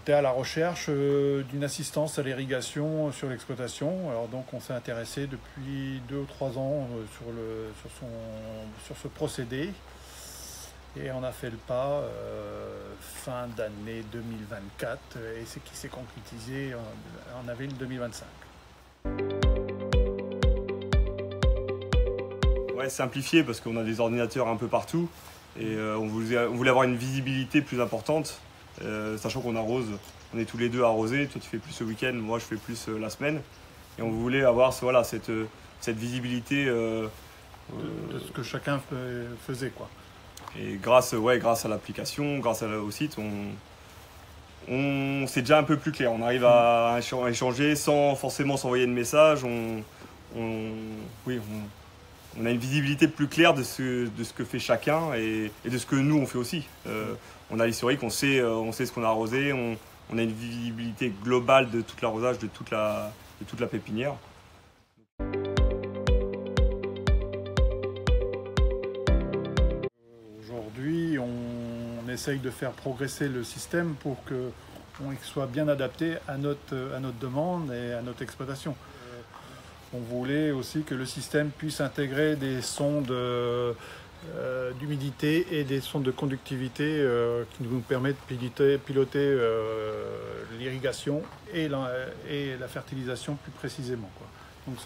était à la recherche d'une assistance à l'irrigation sur l'exploitation. Alors donc on s'est intéressé depuis 2 ou 3 ans sur ce procédé. Et on a fait le pas fin d'année 2024 et c'est qui s'est concrétisé en avril 2025. Ouais, simplifié parce qu'on a des ordinateurs un peu partout et on voulait avoir une visibilité plus importante, sachant qu'on arrose, on est tous les deux arrosés, toi tu fais plus le week-end, moi je fais plus la semaine. Et on voulait avoir voilà, cette visibilité De ce que chacun faisait, quoi. Et grâce à l'application, au site, c'est déjà un peu plus clair. On arrive à échanger sans forcément s'envoyer de messages. On a une visibilité plus claire de ce que fait chacun et de ce que nous on fait aussi. On a l'historique, on sait ce qu'on a arrosé, on a une visibilité globale de tout l'arrosage, de toute la pépinière. Aujourd'hui, on essaye de faire progresser le système pour qu'on soit bien adapté à notre demande et à notre exploitation. On voulait aussi que le système puisse intégrer des sondes d'humidité et des sondes de conductivité qui nous permettent de piloter l'irrigation et la fertilisation plus précisément, quoi. Donc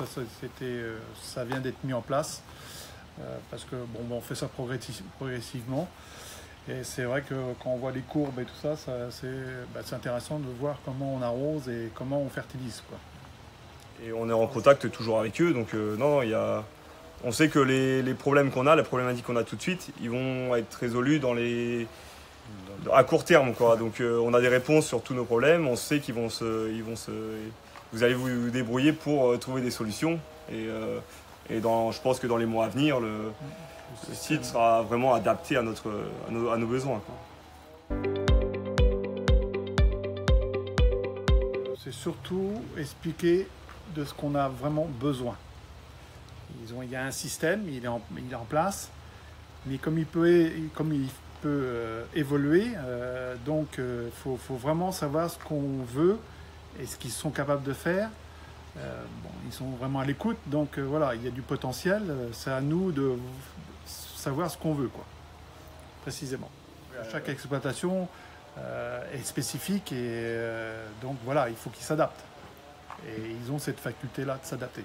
ça vient d'être mis en place parce que on fait ça progressivement. Et c'est vrai que quand on voit les courbes et tout ça, c'est intéressant de voir comment on arrose et comment on fertilise, quoi. Et on est en contact toujours avec eux, donc on sait que les problèmes qu'on a, les problématiques qu'on a tout de suite, ils vont être résolus à court terme, quoi. Donc on a des réponses sur tous nos problèmes, on sait vous allez vous débrouiller pour trouver des solutions. Et je pense que dans les mois à venir, le site sera vraiment adapté à nos besoins, quoi. C'est surtout expliquer de ce qu'on a vraiment besoin. Il y a un système, il est en place, mais comme il peut évoluer, donc faut vraiment savoir ce qu'on veut et ce qu'ils sont capables de faire. Ils sont vraiment à l'écoute, donc voilà, il y a du potentiel, c'est à nous de savoir ce qu'on veut, quoi, précisément. Chaque exploitation est spécifique et donc voilà, il faut qu'ils s'adaptent. Et ils ont cette faculté-là de s'adapter.